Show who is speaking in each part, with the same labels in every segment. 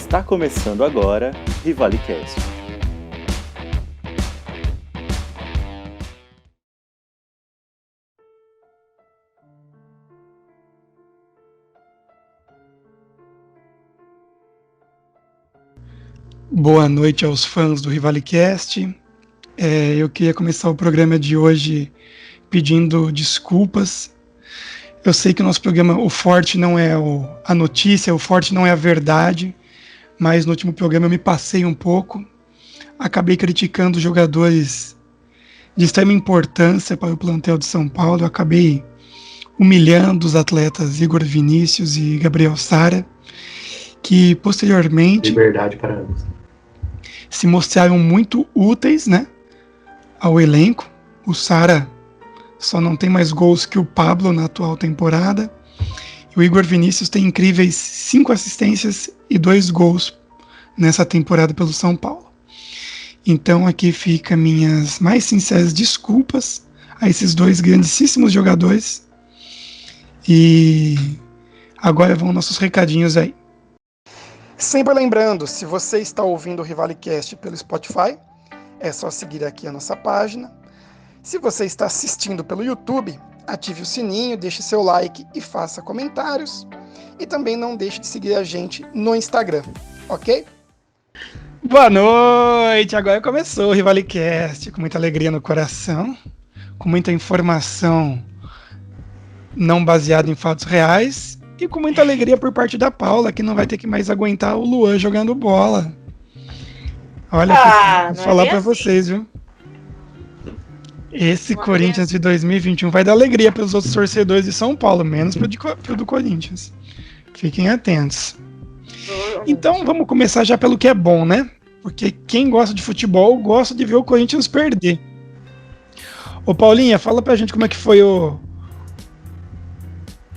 Speaker 1: Está começando agora Rivalicast.
Speaker 2: Boa noite aos fãs do Rivalicast. Eu queria começar o programa de hoje pedindo desculpas. Eu sei que o nosso programa, o forte não é a notícia, o forte não é a verdade, mas no último programa eu me passei um pouco. Acabei criticando jogadores de extrema importância para o plantel de São Paulo. Eu acabei humilhando os atletas Igor Vinícius e Gabriel Sara, que posteriormente
Speaker 3: Liberdade para ambos.
Speaker 2: Se mostraram muito úteis, né, ao elenco. O Sara só não tem mais gols que o Pablo na atual temporada. E o Igor Vinícius tem incríveis 5 assistências e 2 gols nessa temporada pelo São Paulo. Então aqui fica minhas mais sinceras desculpas a esses dois grandíssimos jogadores. E agora vão nossos recadinhos aí. Sempre lembrando, se você está ouvindo o Rivalicast pelo Spotify, é só seguir aqui a nossa página. Se você está assistindo pelo YouTube, ative o sininho, deixe seu like e faça comentários. E também não deixe de seguir a gente no Instagram, ok? Boa noite! Agora começou o Rivalicast, com muita alegria no coração, com muita informação não baseada em fatos reais, e com muita alegria por parte da Paula, que não vai ter que mais aguentar o Luan jogando bola. Olha, vou falar pra vocês, viu? Esse Corinthians de 2021 vai dar alegria para os outros torcedores de São Paulo, menos pro do Corinthians. Fiquem atentos. Então vamos começar já pelo que é bom, né? Porque quem gosta de futebol gosta de ver o Corinthians perder. Ô Paulinha, fala pra gente como é que foi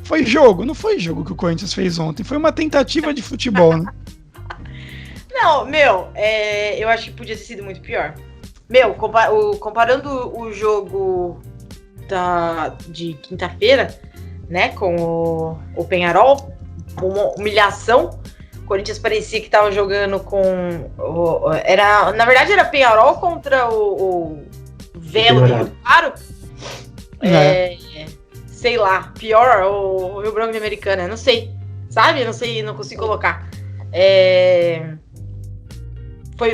Speaker 2: Foi jogo, não foi jogo que o Corinthians fez ontem, foi uma tentativa de futebol, né?
Speaker 4: Não, eu acho que podia ter sido muito pior. Comparando o jogo de quinta-feira, né, com o Peñarol, uma humilhação. O Corinthians parecia que estava jogando com... na verdade, era Peñarol contra o Velo do Rio Claro. Sei lá, pior, o Rio Branco de Americana, não sei, sabe? Não sei, não consigo colocar.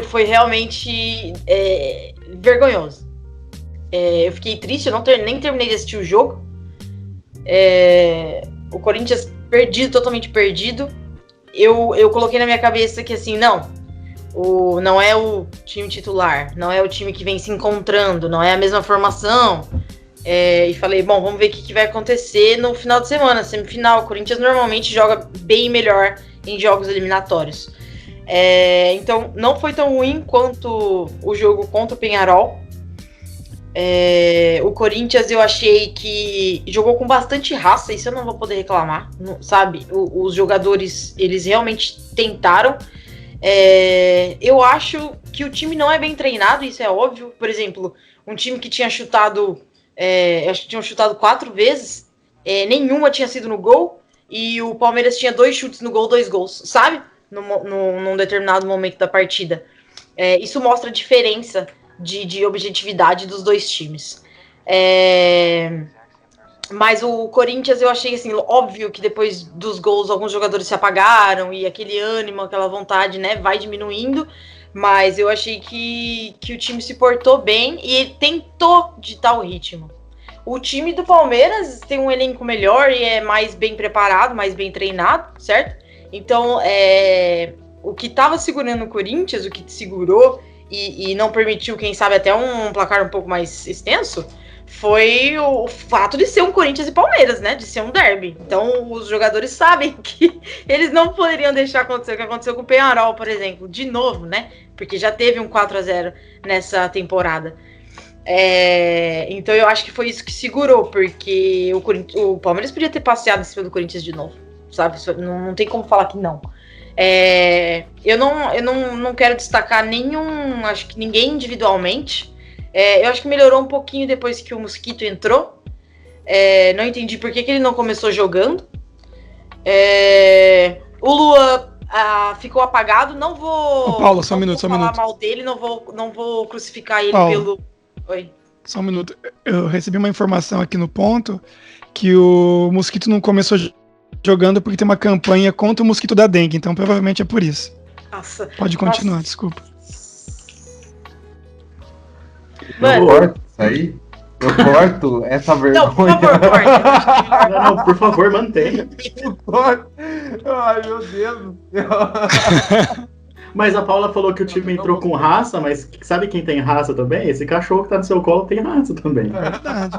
Speaker 4: Foi realmente vergonhoso. Eu fiquei triste, eu nem terminei de assistir o jogo. O Corinthians totalmente perdido. Eu coloquei na minha cabeça que assim, não é o time titular, não é o time que vem se encontrando, não é a mesma formação. E falei, bom, vamos ver o que vai acontecer no final de semana, semifinal. O Corinthians normalmente joga bem melhor em jogos eliminatórios. Então, não foi tão ruim quanto o jogo contra o Peñarol. O Corinthians, eu achei que jogou com bastante raça, isso eu não vou poder reclamar, sabe? Os jogadores, eles realmente tentaram. Eu acho que o time não é bem treinado, isso é óbvio. Por exemplo, um time que tinha chutado... acho que tinham chutado 4 vezes, nenhuma tinha sido no gol, e o Palmeiras tinha 2 chutes no gol, 2 gols, sabe? Num determinado momento da partida. Isso mostra a diferença de objetividade dos dois times. Mas o Corinthians, eu achei assim, óbvio que depois dos gols alguns jogadores se apagaram, e aquele ânimo, aquela vontade, né, vai diminuindo. Mas eu achei que o time se portou bem e tentou ditar o ritmo. O time do Palmeiras tem um elenco melhor e é mais bem preparado, mais bem treinado, certo? Então, o que estava segurando o Corinthians, o que segurou e não permitiu, quem sabe, até um placar um pouco mais extenso, foi o fato de ser um Corinthians e Palmeiras, né? De ser um derby. Então, os jogadores sabem que eles não poderiam deixar acontecer o que aconteceu com o Peñarol, por exemplo, de novo, né? Porque já teve um 4-0 nessa temporada. Então, eu acho que foi isso que segurou, porque o Palmeiras podia ter passeado em cima do Corinthians de novo, sabe? Não tem como falar que não. Eu não quero destacar acho que ninguém individualmente. Eu acho que melhorou um pouquinho depois que o Mosquito entrou. Não entendi por que ele não começou jogando. O Luan ficou apagado, não vou.
Speaker 2: Ô, Paulo, só um
Speaker 4: não
Speaker 2: minuto,
Speaker 4: vou
Speaker 2: só um
Speaker 4: falar
Speaker 2: minuto.
Speaker 4: mal dele, não vou crucificar ele
Speaker 2: Paulo.
Speaker 4: pelo. Oi.
Speaker 2: Só um minuto. Eu recebi uma informação aqui no ponto que o Mosquito não começou jogando porque tem uma campanha contra o mosquito da dengue, então provavelmente é por isso.
Speaker 4: Nossa.
Speaker 2: Pode continuar, desculpa.
Speaker 4: Mano.
Speaker 3: Eu corto isso aí. Eu corto essa vergonha.
Speaker 4: Não, por favor, corta.
Speaker 5: Não, por favor, mantenha.
Speaker 3: Eu corto. Ai, meu Deus do céu.
Speaker 5: Mas a Paula falou que o time entrou com raça, mas sabe quem tem raça também? Esse cachorro que tá no seu colo tem raça também.
Speaker 2: É verdade.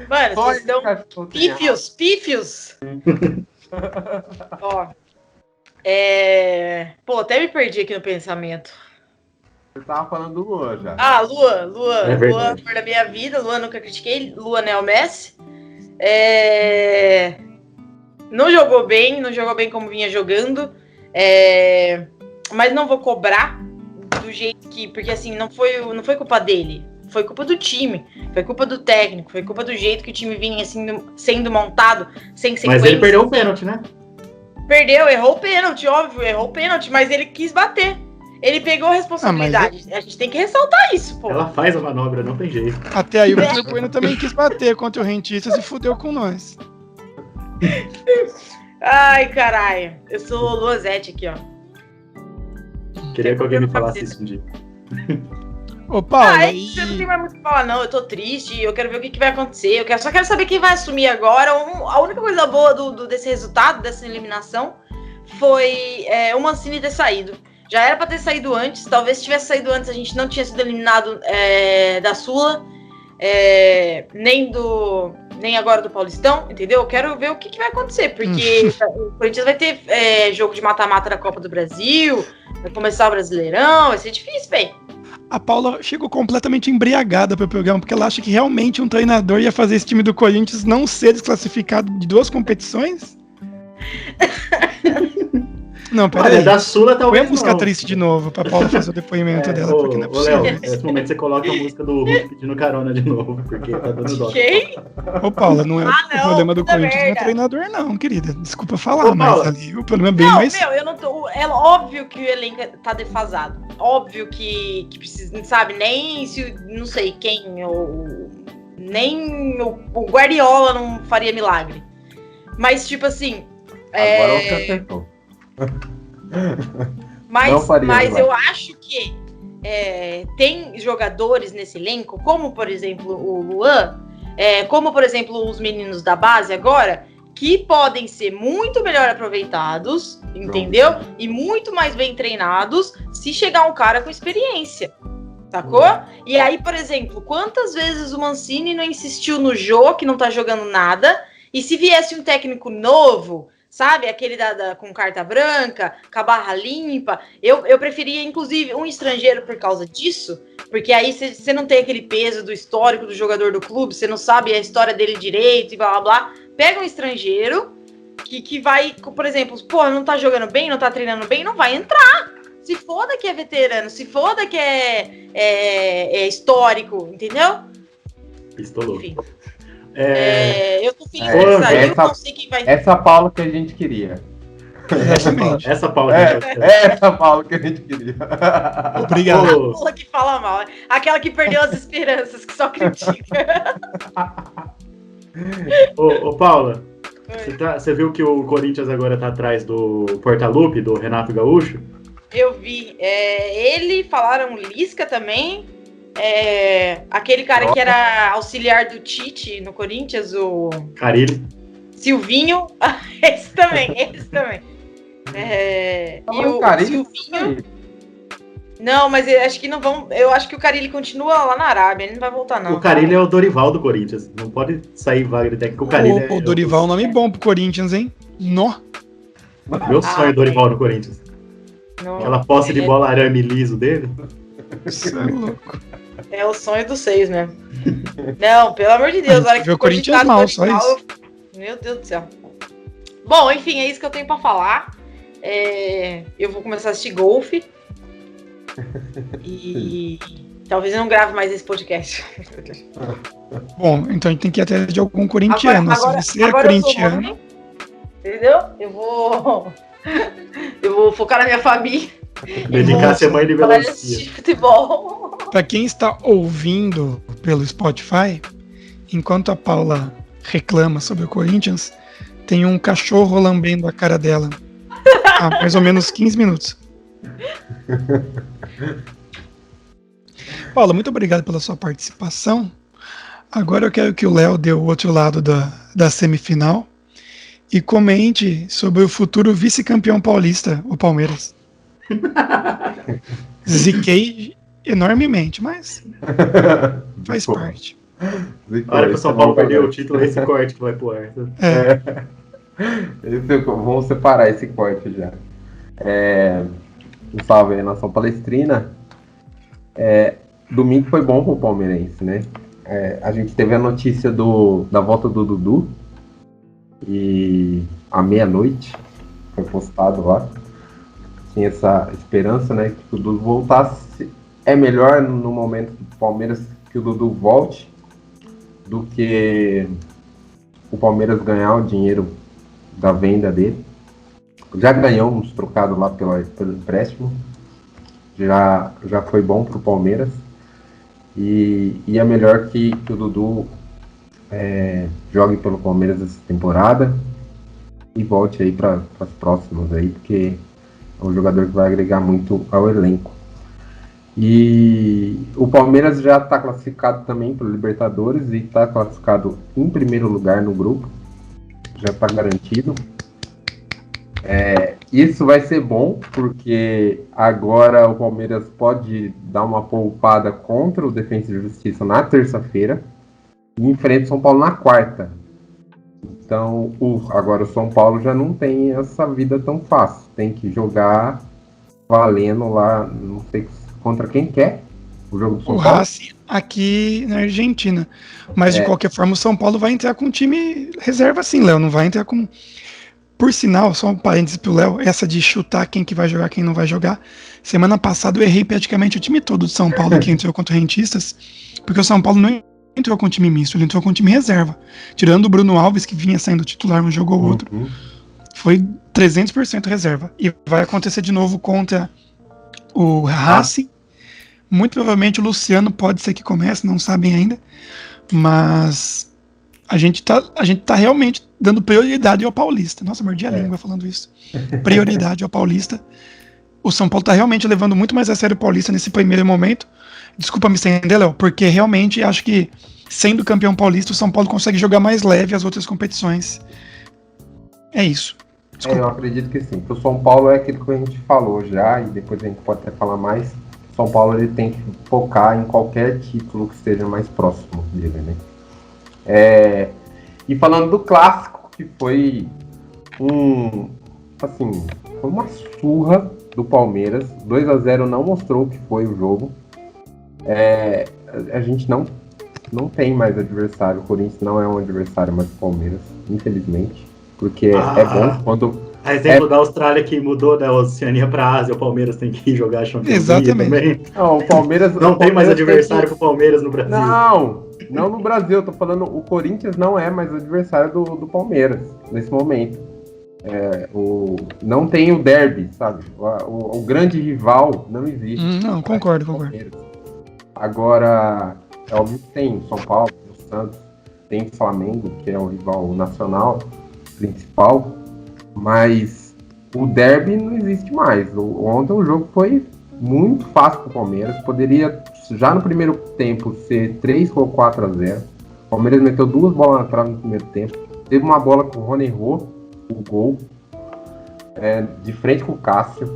Speaker 4: Mano,
Speaker 3: Só
Speaker 4: vocês
Speaker 3: esse
Speaker 4: estão
Speaker 3: cachorro tem
Speaker 4: pífios. Ó. Pô, até me perdi aqui no pensamento.
Speaker 3: Você tava falando do Luan já.
Speaker 4: Ah, Lua,
Speaker 5: É
Speaker 4: Lua,
Speaker 5: verdade.
Speaker 4: amor da minha vida. Lua, nunca critiquei. Lua, né, o Messi. Não jogou bem como vinha jogando. Mas não vou cobrar do jeito que... Porque, assim, não foi culpa dele. Foi culpa do time. Foi culpa do técnico. Foi culpa do jeito que o time vinha, assim, sendo montado, sem sequência.
Speaker 5: Mas ele perdeu o pênalti, né?
Speaker 4: Perdeu, errou o pênalti, óbvio. Errou o pênalti, mas ele quis bater. Ele pegou a responsabilidade. A gente tem que ressaltar isso, pô.
Speaker 5: Ela faz a manobra, não tem jeito.
Speaker 2: Até aí o Vitor Bueno também quis bater contra o Rentistas e fudeu com nós.
Speaker 4: Ai, caralho. Eu sou o Luazete aqui, ó.
Speaker 5: Queria que alguém me falasse isso um dia.
Speaker 2: Ô, Paulo,
Speaker 4: Ah, eu não tenho mais muito o que falar, não. Eu tô triste, eu quero ver o que vai acontecer. Só quero saber quem vai assumir agora. A única coisa boa desse resultado, dessa eliminação, foi o Mancini ter saído. Já era pra ter saído antes. Talvez se tivesse saído antes, a gente não tinha sido eliminado da Sula, nem agora do Paulistão, entendeu? Eu quero ver o que vai acontecer, porque o Corinthians vai ter jogo de mata-mata da Copa do Brasil, vai começar o Brasileirão, vai ser difícil, velho.
Speaker 2: a Paula chegou completamente embriagada pro programa, porque ela acha que realmente um treinador ia fazer esse time do Corinthians não ser desclassificado de 2 competições? Não, peraí.
Speaker 5: Olha, da Sula
Speaker 2: Põe
Speaker 5: talvez
Speaker 2: a música
Speaker 5: não.
Speaker 2: triste de novo pra Paula fazer o depoimento dela, porque não é
Speaker 5: Ô, Léo,
Speaker 2: possível.
Speaker 5: nesse momento você coloca a música do Hulk pedindo carona de novo, porque tá dando dó.
Speaker 4: Quem?
Speaker 2: Ô, Paula, não é
Speaker 4: não,
Speaker 2: o problema do
Speaker 4: puta
Speaker 2: Corinthians, não é
Speaker 4: merda.
Speaker 2: treinador, não, querida. Desculpa falar,
Speaker 5: Ô,
Speaker 2: mas
Speaker 5: Paula.
Speaker 2: ali o problema é bem
Speaker 4: Não,
Speaker 2: mais.
Speaker 4: eu não tô. É óbvio que o elenco tá defasado. Óbvio que precisa, sabe? Nem se. Não sei quem. Nem o Guardiola não faria milagre. Mas, tipo assim.
Speaker 3: Agora você acertou.
Speaker 4: Mas,
Speaker 3: Não faria milagre.
Speaker 4: eu acho que tem jogadores nesse elenco, como por exemplo o Luan, como por exemplo os meninos da base agora, que podem ser muito melhor aproveitados, entendeu? E muito mais bem treinados se chegar um cara com experiência, sacou? E aí, por exemplo, quantas vezes o Mancini não insistiu no Jô, que não tá jogando nada, e se viesse um técnico novo, sabe, aquele com carta branca, com a barra limpa, eu preferia, inclusive, um estrangeiro por causa disso, porque aí você não tem aquele peso do histórico do jogador do clube, você não sabe a história dele direito e blá blá blá. Pega um estrangeiro que vai, por exemplo, pô, não tá jogando bem, não tá treinando bem, não vai entrar. Se foda que é veterano, se foda que é histórico, entendeu?
Speaker 5: Pistolou.
Speaker 4: Enfim.
Speaker 5: É,
Speaker 4: Eu tô feliz que saiu, não sei quem vai.
Speaker 3: Essa Paula que a gente queria.
Speaker 2: Exatamente.
Speaker 5: essa Paula.
Speaker 3: Essa Paula que a gente queria.
Speaker 2: Obrigado.
Speaker 5: Ô,
Speaker 4: Aquela que fala mal, aquela que perdeu as esperanças, que só critica.
Speaker 5: ô, Paula, você viu que o Corinthians agora tá atrás do Portaluppi, do Renato Gaúcho?
Speaker 4: Eu vi. Ele, falaram Lisca também. Aquele cara que era auxiliar do Tite no Corinthians, o
Speaker 5: Carille.
Speaker 4: Silvinho. Esse também. E o
Speaker 3: Carilho,
Speaker 4: Silvinho. Não, mas eu acho que não vão. Eu acho que o Carille continua lá na Arábia, ele não vai voltar, não.
Speaker 5: O Carille é o Dorival do Corinthians. Não pode sair vaga de técnico. O Carille
Speaker 2: O Dorival é um nome bom pro Corinthians, hein? Nó.
Speaker 5: Meu sonho é Dorival no Corinthians.
Speaker 4: Não,
Speaker 5: Aquela posse de bola arame liso dele.
Speaker 2: Isso é louco.
Speaker 4: é o sonho dos 6, né? Não, pelo amor de Deus,
Speaker 2: A gente
Speaker 4: a hora que
Speaker 2: vê o
Speaker 4: ficou
Speaker 2: Corinthians
Speaker 4: agitado
Speaker 2: mal,
Speaker 4: o
Speaker 2: só
Speaker 4: Dorival,
Speaker 2: isso.
Speaker 4: Meu Deus do céu. Bom, enfim, é isso que eu tenho pra falar. Eu vou começar a assistir golfe. E talvez eu não grave mais esse podcast.
Speaker 2: Bom, então a gente tem que ir atrás de algum corintiano. Se você é
Speaker 4: agora eu sou
Speaker 2: corintiano,
Speaker 4: homem, entendeu? Eu vou Eu vou focar na minha família.
Speaker 5: Dedicar a ser mãe de
Speaker 4: Parar de
Speaker 5: melancia.
Speaker 4: assistir futebol.
Speaker 2: Para quem está ouvindo pelo Spotify, enquanto a Paula reclama sobre o Corinthians, tem um cachorro lambendo a cara dela há mais ou menos 15 minutos. Paula, muito obrigado pela sua participação. Agora eu quero que o Léo dê o outro lado da semifinal e comente sobre o futuro vice-campeão paulista, o Palmeiras. Ziquei enormemente, mas faz parte.
Speaker 5: A hora que o São Paulo perdeu o título, esse corte que vai pro ar.
Speaker 3: Vamos separar esse corte já. Um salve aí, nação palestrina. Domingo foi bom pro palmeirense, né? A gente teve a notícia da volta do Dudu. E à meia-noite foi postado lá. Tinha essa esperança, né? Que o Dudu voltasse. É melhor no momento do Palmeiras que o Dudu volte do que o Palmeiras ganhar o dinheiro da venda dele. Já ganhou uns trocados lá pelo empréstimo. Já foi bom pro Palmeiras. E é melhor que o Dudu jogue pelo Palmeiras essa temporada e volte aí para as próximas aí, porque é um jogador que vai agregar muito ao elenco. E o Palmeiras já está classificado também para o Libertadores e está classificado em primeiro lugar no grupo, já está garantido. Isso vai ser bom, porque agora o Palmeiras pode dar uma poupada contra o Defensa e Justiça na terça-feira e enfrenta o São Paulo na quarta. Então, agora o São Paulo já não tem essa vida tão fácil. Tem que jogar valendo lá, não sei contra quem quer, o jogo do São Paulo. O
Speaker 2: Racing aqui na Argentina. Mas de qualquer forma o São Paulo vai entrar com um time reserva sim, Léo. Não vai entrar com... Por sinal, só um parênteses pro Léo, essa de chutar quem que vai jogar, quem não vai jogar. Semana passada eu errei praticamente o time todo de São Paulo que entrou contra o Rentistas, porque o São Paulo não entrou com time misto, ele entrou com time reserva. Tirando o Bruno Alves, que vinha saindo titular um jogo ou outro. Foi 300% reserva. E vai acontecer de novo contra o Racing. Muito provavelmente o Luciano pode ser que comece, não sabem ainda. Mas a gente tá realmente dando prioridade ao Paulista. Nossa, mordi a língua falando isso. Prioridade ao Paulista. O São Paulo tá realmente levando muito mais a sério o Paulista nesse primeiro momento. Desculpa me estender, Léo, porque realmente acho que, sendo campeão paulista, o São Paulo consegue jogar mais leve as outras competições. É isso.
Speaker 3: Eu acredito que sim. O São Paulo é aquilo que a gente falou já, e depois a gente pode até falar mais. O São Paulo ele tem que focar em qualquer título que esteja mais próximo dele, né? E falando do clássico, que foi foi uma surra do Palmeiras. 2-0 não mostrou o que foi o jogo. A gente não tem mais adversário. O Corinthians não é um adversário mais do Palmeiras, infelizmente. Porque é bom quando...
Speaker 5: A exemplo da Austrália, que mudou da Oceania para a Ásia, o Palmeiras tem que jogar Champions League também.
Speaker 3: Não, o Palmeiras...
Speaker 5: Não tem mais adversário pro Palmeiras no Brasil.
Speaker 3: Não no Brasil. Eu tô falando, o Corinthians não é mais adversário do Palmeiras, nesse momento. Não tem o derby, sabe? O grande rival não existe.
Speaker 2: Não, concordo.
Speaker 3: Agora, é óbvio que tem o São Paulo, o Santos, tem o Flamengo, que é o rival nacional principal, mas o derby não existe mais. Ontem o jogo foi muito fácil para o Palmeiras, poderia já no primeiro tempo ser 3 ou 4-0. O Palmeiras meteu 2 bolas na trave no primeiro tempo, teve uma bola que o Rony errou o gol, de frente com o Cássio.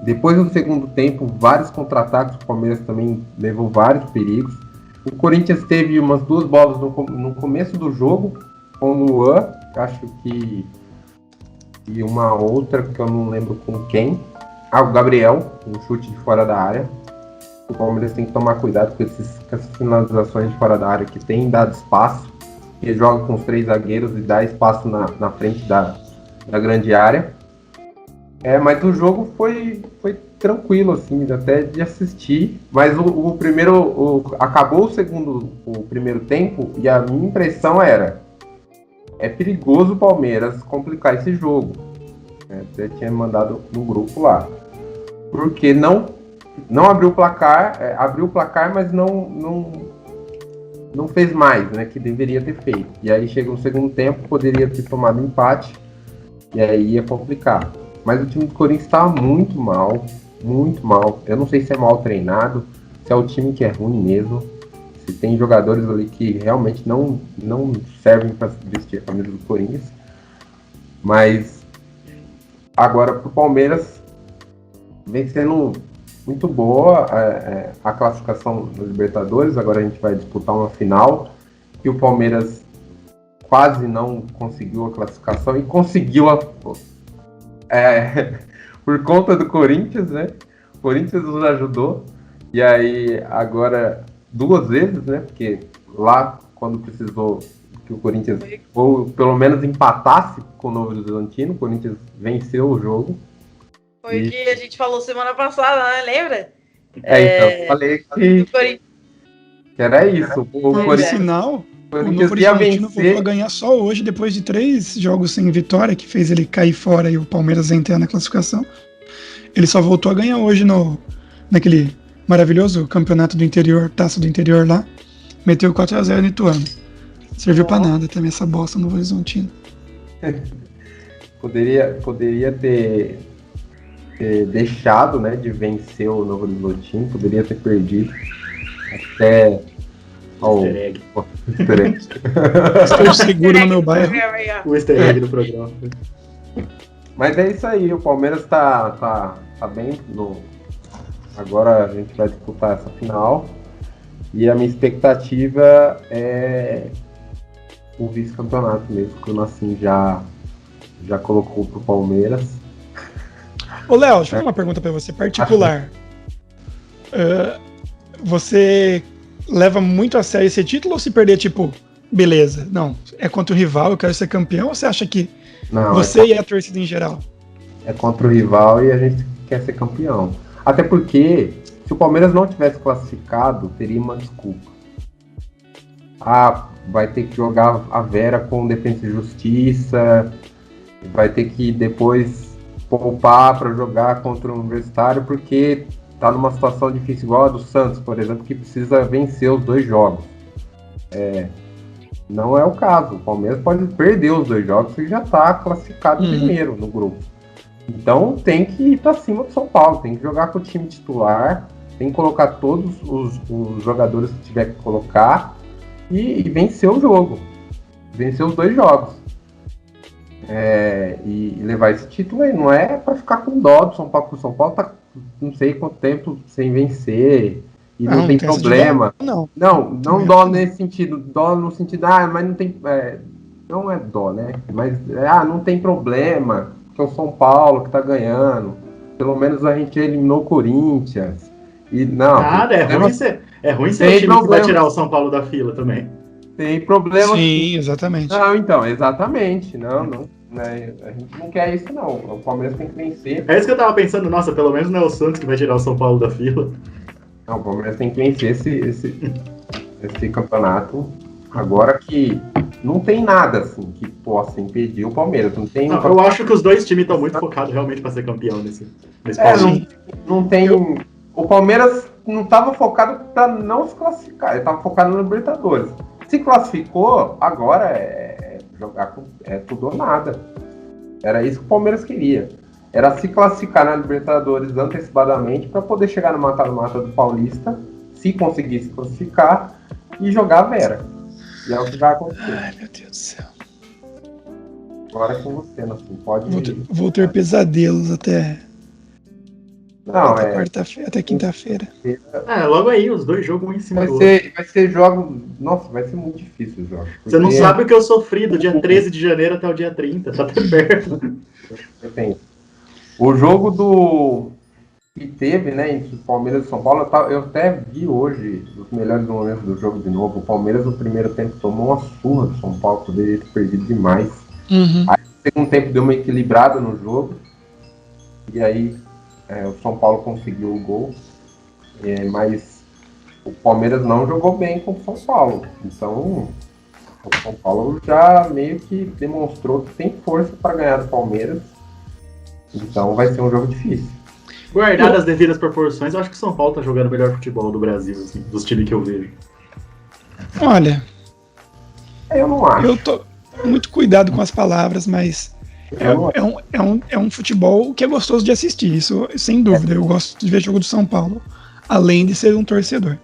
Speaker 3: Depois no segundo tempo, vários contra-ataques, o Palmeiras também levou vários perigos. O Corinthians teve umas 2 bolas no começo do jogo, com o Luan, acho que, e uma outra que eu não lembro com quem. O Gabriel, um chute de fora da área. O Palmeiras tem que tomar cuidado com essas finalizações de fora da área que tem dado espaço. Ele joga com os 3 zagueiros e dá espaço na frente da grande área. Mas o jogo foi tranquilo, assim, até de assistir. Mas acabou o primeiro tempo e a minha impressão é perigoso o Palmeiras complicar esse jogo. Até tinha mandado no grupo lá. Porque não abriu o placar, abriu o placar, mas não fez mais, né, que deveria ter feito. E aí chega no segundo tempo, poderia ter tomado empate, e aí ia complicar. Mas o time do Corinthians estava muito mal, muito mal. Eu não sei se é mal treinado, se é o time que é ruim mesmo, se tem jogadores ali que realmente não servem para vestir a camisa do Corinthians. Mas agora pro Palmeiras vem sendo muito boa a classificação da Libertadores. Agora a gente vai disputar uma final que o Palmeiras quase não conseguiu a classificação e conseguiu por conta do Corinthians, né? O Corinthians nos ajudou. E aí agora 2 vezes, né? Porque lá quando precisou que o Corinthians ou pelo menos empatasse com o Novo Horizontino, o Corinthians venceu o jogo.
Speaker 4: Foi o que a gente falou semana passada, né? Lembra?
Speaker 3: Então, eu falei que era isso. O Corinthians,
Speaker 2: sinal, o Novo
Speaker 3: ia
Speaker 2: Horizontino
Speaker 3: vencer.
Speaker 2: voltou a ganhar só hoje, depois de 3 jogos sem vitória, que fez ele cair fora e o Palmeiras entrar na classificação. Ele só voltou a ganhar hoje naquele maravilhoso campeonato do interior, Taça do Interior lá. Meteu 4-0 no Ituano. Serviu pra nada também essa bosta no Novo Horizontino.
Speaker 3: Poderia ter deixado, né, de vencer o Novo Horizontino, poderia ter perdido até
Speaker 5: Easter egg.
Speaker 2: Estou seguro no meu bairro.
Speaker 5: O easter egg do programa.
Speaker 3: Mas é isso aí, o Palmeiras tá bem agora a gente vai disputar essa final e a minha expectativa é o vice-campeonato mesmo, que o Nassim já colocou pro Palmeiras.
Speaker 2: Ô, Léo, deixa eu fazer uma pergunta pra você, particular. Você leva muito a sério esse título ou se perder, tipo, beleza, não, é contra o rival, eu quero ser campeão, ou você acha que
Speaker 3: Não,
Speaker 2: você e a torcida em geral?
Speaker 3: É contra o rival e a gente quer ser campeão. Até porque, se o Palmeiras não tivesse classificado, teria uma desculpa. Vai ter que jogar a Vera com Defensa e Justiça, vai ter que depois poupar para jogar contra o Universitário, porque tá numa situação difícil, igual a do Santos, por exemplo, que precisa vencer os 2 jogos. Não é o caso. O Palmeiras pode perder os 2 jogos e já tá classificado primeiro no grupo. Então tem que ir para cima do São Paulo, tem que jogar com o time titular, tem que colocar todos os jogadores que tiver que colocar e vencer o jogo. Vencer os 2 jogos. E levar esse título aí, não é para ficar com dó do São Paulo, porque o São Paulo tá não sei quanto tempo sem vencer e não tem problema. Não dó nesse sentido, dó no sentido, mas não tem, não é dó, né? Mas não tem problema, que é o São Paulo que tá ganhando. Pelo menos a gente eliminou o Corinthians. E não.
Speaker 5: Nada, é ruim ser o time que vai tirar o São Paulo da fila também.
Speaker 3: Tem problema.
Speaker 2: Sim, exatamente.
Speaker 3: Não, então, exatamente. Não. A gente não quer isso, não. O Palmeiras tem que vencer.
Speaker 5: É isso que eu tava pensando, nossa, pelo menos não é o Santos que vai tirar o São Paulo da fila.
Speaker 3: Não, o Palmeiras tem que vencer esse campeonato. Agora que não tem nada assim que possa impedir o Palmeiras.
Speaker 5: Eu acho que os 2 times estão muito focados realmente para ser campeão nesse Palmeiras.
Speaker 3: Não tem. O Palmeiras não estava focado para não se classificar, ele estava focado no Libertadores. Se classificou, agora jogar tudo ou nada. Era isso que o Palmeiras queria. Era se classificar na Libertadores antecipadamente para poder chegar no mata-mata do Paulista, se conseguisse classificar, e jogar a Vera. E é o que vai acontecer.
Speaker 2: Ai, meu Deus do céu.
Speaker 3: Agora é com você, assim, pode...
Speaker 2: Vou ter pesadelos até quarta-feira, até quinta-feira.
Speaker 5: Logo aí, os 2 jogos um em cima do outro.
Speaker 3: Vai ser jogo... Nossa, vai ser muito difícil o jogo.
Speaker 5: Você não sabe o que eu sofri do dia 13 de janeiro até o dia 30, tá até perto.
Speaker 3: O jogo que teve, né, entre o Palmeiras e o São Paulo, eu até vi hoje os melhores momentos do jogo de novo. O Palmeiras no primeiro tempo tomou uma surra do São Paulo, poderia ter perdido demais. Aí no segundo tempo deu uma equilibrada no jogo, e aí o São Paulo conseguiu o gol, mas o Palmeiras não jogou bem com o São Paulo. Então o São Paulo já meio que demonstrou que tem força para ganhar do Palmeiras. Então vai ser um jogo difícil.
Speaker 5: Guardadas as devidas proporções, eu acho que o São Paulo tá jogando o melhor futebol do Brasil, assim, dos times que eu vejo.
Speaker 2: Olha,
Speaker 3: Eu não acho.
Speaker 2: eu tô muito cuidado com as palavras, mas é um futebol que é gostoso de assistir, isso sem dúvida. Eu gosto de ver jogo do São Paulo, além de ser um torcedor.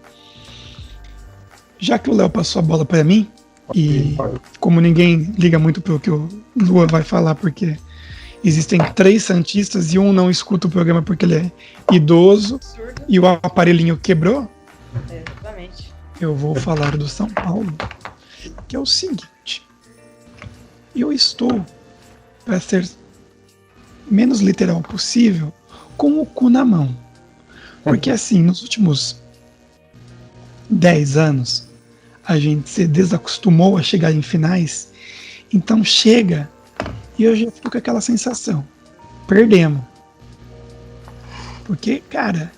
Speaker 2: Já que o Léo passou a bola para mim, e como ninguém liga muito pro que o Lua vai falar, porque existem 3 santistas e um não escuta o programa porque ele é idoso
Speaker 4: Absurdo.
Speaker 2: e o aparelhinho quebrou,
Speaker 4: Exatamente.
Speaker 2: eu vou falar do São Paulo, que é o seguinte: eu estou, para ser menos literal possível, com o cu na mão. Porque assim, nos últimos 10 anos, a gente se desacostumou a chegar em finais, então chega e eu já fico com aquela sensação: perdemos. Porque, cara,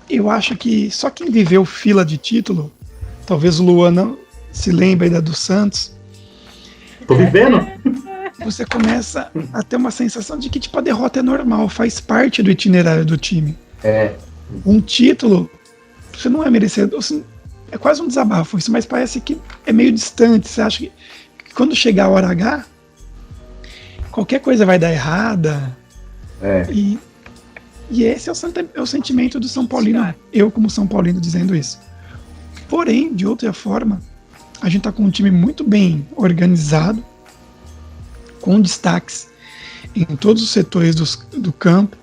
Speaker 2: eu acho que só quem viveu fila de título, talvez o Luan não se lembre ainda do Santos,
Speaker 5: Tô vivendo?
Speaker 2: você começa a ter uma sensação de que tipo, a derrota é normal, faz parte do itinerário do time.
Speaker 3: É,
Speaker 2: Um título, você não é merecedor, assim, é quase um desabafo isso, mas parece que é meio distante. Você acha que quando chegar a hora H, qualquer coisa vai dar errada. E esse é o sentimento do São Paulino, eu como São Paulino dizendo isso. Porém, de outra forma, a gente tá com um time muito bem organizado, com destaques em todos os setores do campo,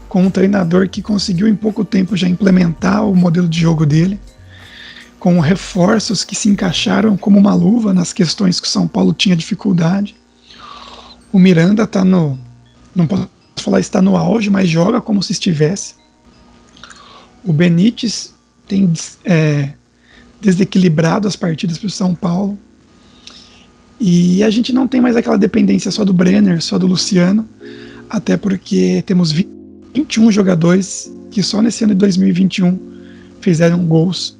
Speaker 2: com um treinador que conseguiu em pouco tempo já implementar o modelo de jogo dele, com reforços que se encaixaram como uma luva nas questões que o São Paulo tinha dificuldade. O Miranda está não posso falar está no auge, mas joga como se estivesse. O Benítez tem desequilibrado as partidas para o São Paulo. E a gente não tem mais aquela dependência só do Brenner, só do Luciano, até porque temos 21 jogadores que só nesse ano de 2021 fizeram gols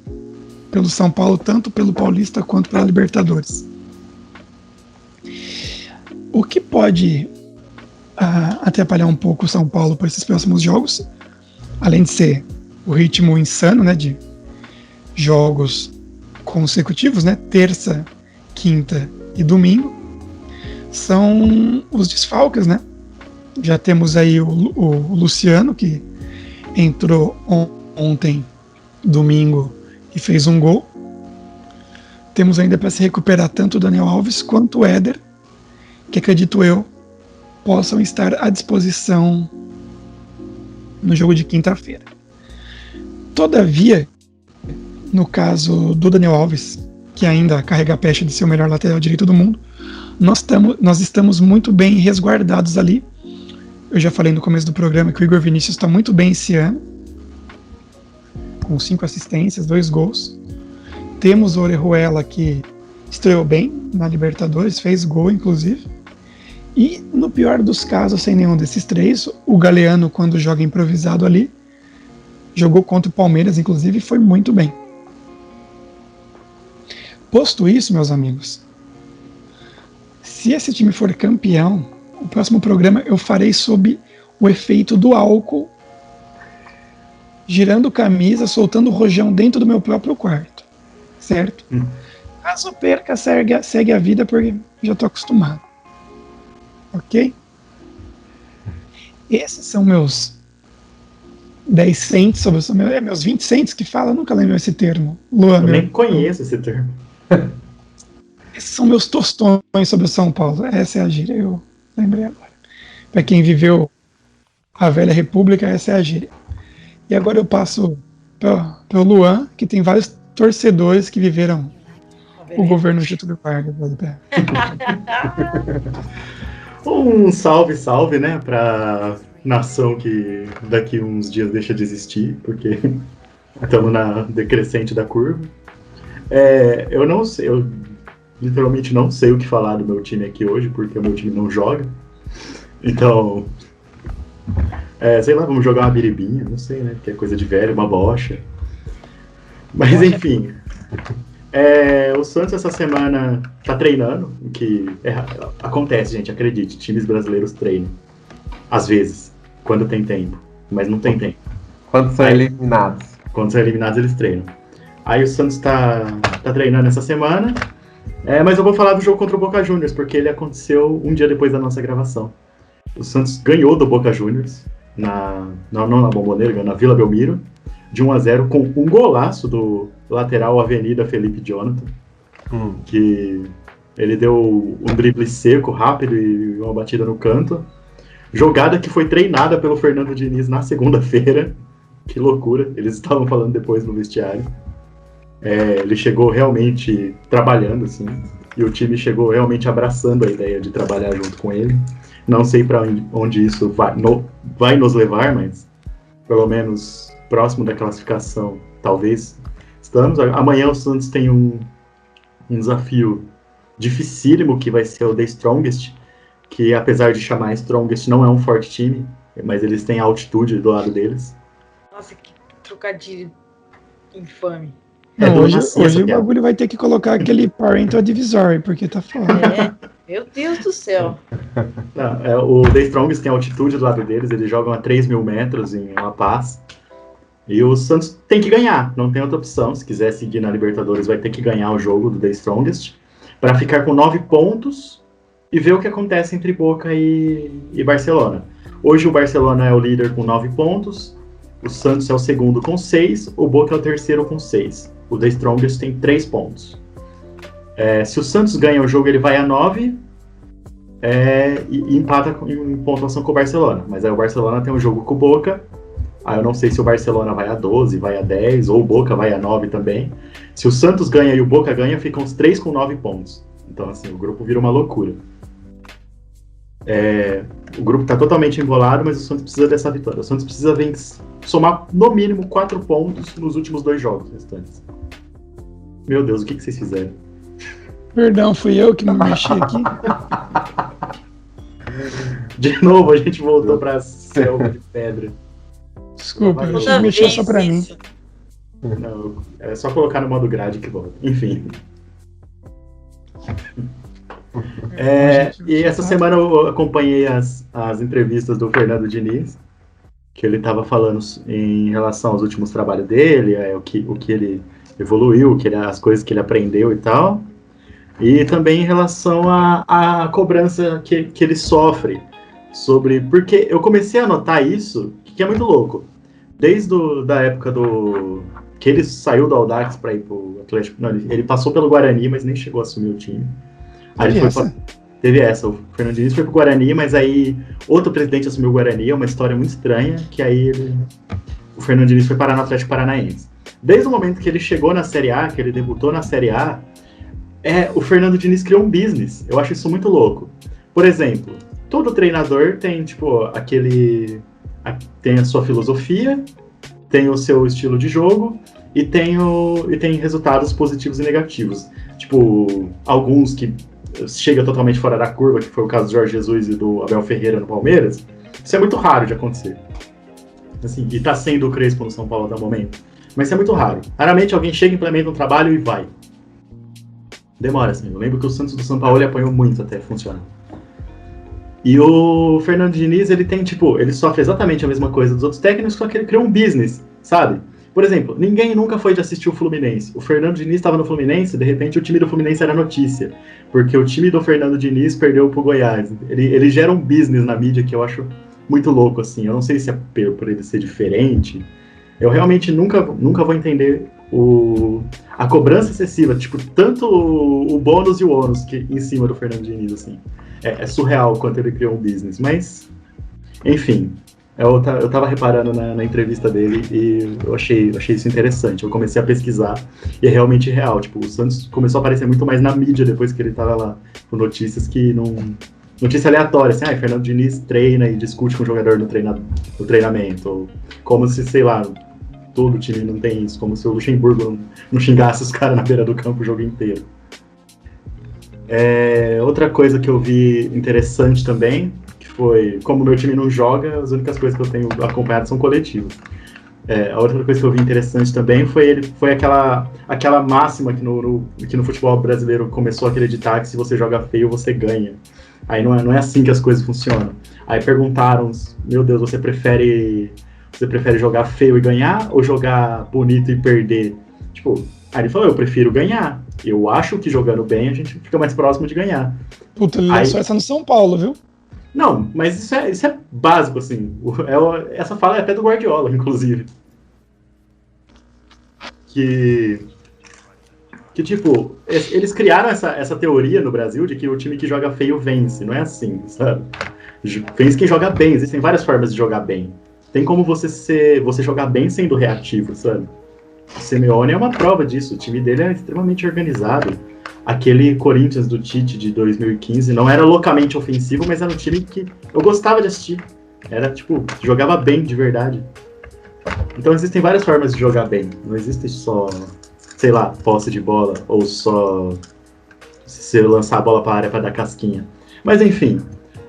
Speaker 2: pelo São Paulo, tanto pelo Paulista quanto pela Libertadores. O que pode atrapalhar um pouco o São Paulo para esses próximos jogos, além de ser o ritmo insano, né, de jogos consecutivos, né, terça, quinta e domingo, são os desfalques, né? Já temos aí o Luciano, que entrou ontem, domingo, e fez um gol. Temos ainda para se recuperar tanto o Daniel Alves quanto o Éder, que acredito eu possam estar à disposição no jogo de quinta-feira. Todavia, no caso do Daniel Alves, que ainda carrega a pecha de ser o melhor lateral direito do mundo, nós estamos muito bem resguardados ali. Eu já falei no começo do programa que o Igor Vinícius está muito bem esse ano, com 5 assistências, 2 gols. Temos o Orejuela, que estreou bem na Libertadores, fez gol inclusive. E no pior dos casos, sem nenhum desses 3, o Galeano, quando joga improvisado ali, jogou contra o Palmeiras inclusive e foi muito bem. Posto isso, meus amigos, se esse time for campeão, o próximo programa eu farei sob o efeito do álcool, girando camisa, soltando o rojão dentro do meu próprio quarto, certo? Caso perca, segue a vida, porque já estou acostumado. Ok? Esses são meus 10 cents, meus 20 cents que fala, eu nunca lembro esse termo. Luan,
Speaker 5: Eu nem conheço esse termo.
Speaker 2: Esses são meus tostões sobre o São Paulo. Essa é a gíria, eu lembrei agora. Para quem viveu a velha república, essa é a gíria. E agora eu passo para o Luan, que tem vários torcedores que viveram o governo Getúlio Vargas.
Speaker 5: Um salve, né, pra nação que daqui uns dias deixa de existir, porque estamos na decrescente da curva. Eu não sei, eu literalmente não sei o que falar do meu time aqui hoje, porque o meu time não joga. Então, sei lá, vamos jogar uma biribinha, não sei, né, que é coisa de velho, uma bocha. Mas enfim, o Santos essa semana tá treinando, o que acontece, gente, acredite, times brasileiros treinam. Às vezes, quando tem tempo. Mas não tem tempo.
Speaker 3: Quando são eliminados.
Speaker 5: Quando são eliminados, eles treinam. Aí o Santos tá treinando essa semana. Mas eu vou falar do jogo contra o Boca Juniors, porque ele aconteceu um dia depois da nossa gravação. O Santos ganhou do Boca Juniors, não na Bombonera, na Vila Belmiro, de 1-0, com um golaço do lateral Avenida Felipe Jonathan, que ele deu um drible seco, rápido e uma batida no canto. Jogada que foi treinada pelo Fernando Diniz na segunda-feira. Que loucura, eles estavam falando depois no vestiário. Ele chegou realmente trabalhando, assim, e o time chegou realmente abraçando a ideia de trabalhar junto com ele. Não sei para onde isso vai nos levar, mas pelo menos próximo da classificação, talvez estamos. Amanhã o Santos tem um desafio dificílimo, que vai ser o The Strongest, que apesar de chamar Strongest, não é um forte time, mas eles têm altitude do lado deles.
Speaker 4: Nossa, que trocadilho infame.
Speaker 2: Não, hoje o bagulho vai ter que colocar aquele Parental Divisory, porque tá foda.
Speaker 4: Meu Deus do céu.
Speaker 5: Não, o The Strongest tem altitude do lado deles, eles jogam a 3.000 metros em La Paz. E o Santos tem que ganhar, não tem outra opção. Se quiser seguir na Libertadores, vai ter que ganhar o jogo do The Strongest para ficar com 9 pontos e ver o que acontece entre Boca e Barcelona. Hoje o Barcelona é o líder com 9 pontos, o Santos é o segundo com 6, o Boca é o terceiro com 6. O The Strongest tem 3 pontos. Se o Santos ganha o jogo, ele vai a 9 e empata em pontuação com o Barcelona. Mas aí o Barcelona tem um jogo com o Boca. Aí eu não sei se o Barcelona vai a 12, vai a 10, ou o Boca vai a 9 também. Se o Santos ganha e o Boca ganha, ficam os 3 com 9 pontos. Então, assim, o grupo vira uma loucura. O grupo tá totalmente embolado, mas o Santos precisa dessa vitória. O Santos precisa somar, no mínimo, 4 pontos nos últimos 2 jogos restantes. Meu Deus, o que vocês fizeram?
Speaker 2: Perdão, fui eu que me mexi aqui.
Speaker 5: De novo, a gente voltou pra selva de pedra.
Speaker 2: Desculpa, eu tinha que mexer só pra mim.
Speaker 5: Não, é só colocar no modo grade que volta. Enfim. E essa semana eu acompanhei as entrevistas do Fernando Diniz, que ele estava falando em relação aos últimos trabalhos dele, o que ele evoluiu, as coisas que ele aprendeu e tal, e também em relação à cobrança que ele sofre porque eu comecei a notar isso, que é muito louco. Desde da época que ele saiu do Audax para ir pro Atlético, não, ele passou pelo Guarani, mas nem chegou a assumir o time. Aí teve essa, o Fernando Diniz foi pro Guarani, mas aí outro presidente assumiu o Guarani, é uma história muito estranha, que aí o Fernando Diniz foi parar no Atlético Paranaense. Desde o momento que ele chegou na Série A, que ele debutou na Série A, o Fernando Diniz criou um business. Eu acho isso muito louco. Por exemplo, todo treinador tem, tem a sua filosofia, tem o seu estilo de jogo e tem resultados positivos e negativos. Alguns que chega totalmente fora da curva, que foi o caso do Jorge Jesus e do Abel Ferreira no Palmeiras. Isso é muito raro de acontecer. Assim, e tá sendo o Crespo no São Paulo até o momento. Mas isso é muito raro. Raramente alguém chega, implementa um trabalho e vai. Demora, assim. Eu lembro que o Santos do São Paulo ele apanhou muito até funcionar. E o Fernando Diniz, ele tem, ele sofre exatamente a mesma coisa dos outros técnicos, só que ele criou um business, sabe? Por exemplo, ninguém nunca foi de assistir o Fluminense. O Fernando Diniz estava no Fluminense, de repente o time do Fluminense era notícia. Porque o time do Fernando Diniz perdeu pro Goiás. Ele gera um business na mídia que eu acho muito louco, assim. Eu não sei se é por ele ser diferente. Eu realmente nunca vou entender a cobrança excessiva, tanto o bônus e o ônus em cima do Fernando Diniz, assim. É surreal o quanto ele criou um business, mas, enfim, eu tava reparando na entrevista dele e eu achei isso interessante. Eu comecei a pesquisar e é realmente real. O Santos começou a aparecer muito mais na mídia depois que ele tava lá, com notícias que não... Notícia aleatória, assim, Fernando Diniz treina e discute com o jogador no treinamento, ou como se, sei lá, todo time não tem isso, como se o Luxemburgo não xingasse os caras na beira do campo o jogo inteiro. Outra coisa que eu vi interessante também, que foi, como o meu time não joga, as únicas coisas que eu tenho acompanhado são coletivos. A outra coisa que eu vi interessante também foi aquela máxima que no futebol brasileiro começou a acreditar que se você joga feio, você ganha. Aí não é assim que as coisas funcionam. Aí perguntaram, meu Deus, você prefere jogar feio e ganhar ou jogar bonito e perder? Tipo, aí ele falou, eu prefiro ganhar. Eu acho que jogando bem a gente fica mais próximo de ganhar.
Speaker 2: Puta, ele lançou essa no São Paulo, viu?
Speaker 5: Não, mas isso é básico, assim. Essa fala é até do Guardiola, inclusive. Que tipo, eles criaram essa teoria no Brasil de que o time que joga feio vence. Não é assim, sabe? Vence quem joga bem. Existem várias formas de jogar bem. Tem como você jogar bem sendo reativo, sabe? O Simeone é uma prova disso. O time dele é extremamente organizado. Aquele Corinthians do Tite de 2015 não era loucamente ofensivo, mas era um time que eu gostava de assistir. Era, tipo, jogava bem de verdade. Então existem várias formas de jogar bem. Não existe só, sei lá, posse de bola ou só se lançar a bola para a área para dar casquinha. Mas enfim,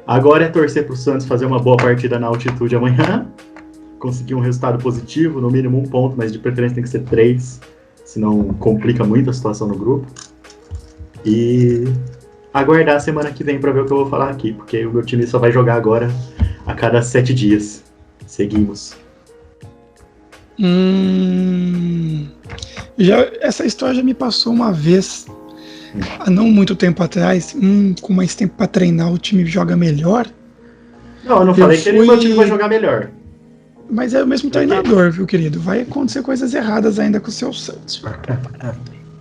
Speaker 5: agora é torcer pro Santos fazer uma boa partida na altitude amanhã. Conseguir um resultado positivo, no mínimo 1 ponto, mas de preferência tem que ser 3, senão complica muito a situação no grupo. E aguardar a semana que vem para ver o que eu vou falar aqui, porque o meu time só vai jogar agora a cada 7 dias. Seguimos.
Speaker 2: Essa história já me passou uma vez, há não muito tempo atrás. Com mais tempo para treinar, o time joga melhor.
Speaker 5: Não, eu não falei que o meu time vai jogar melhor.
Speaker 2: Mas é o mesmo treinador, viu, querido? Vai acontecer coisas erradas ainda com o seu Santos.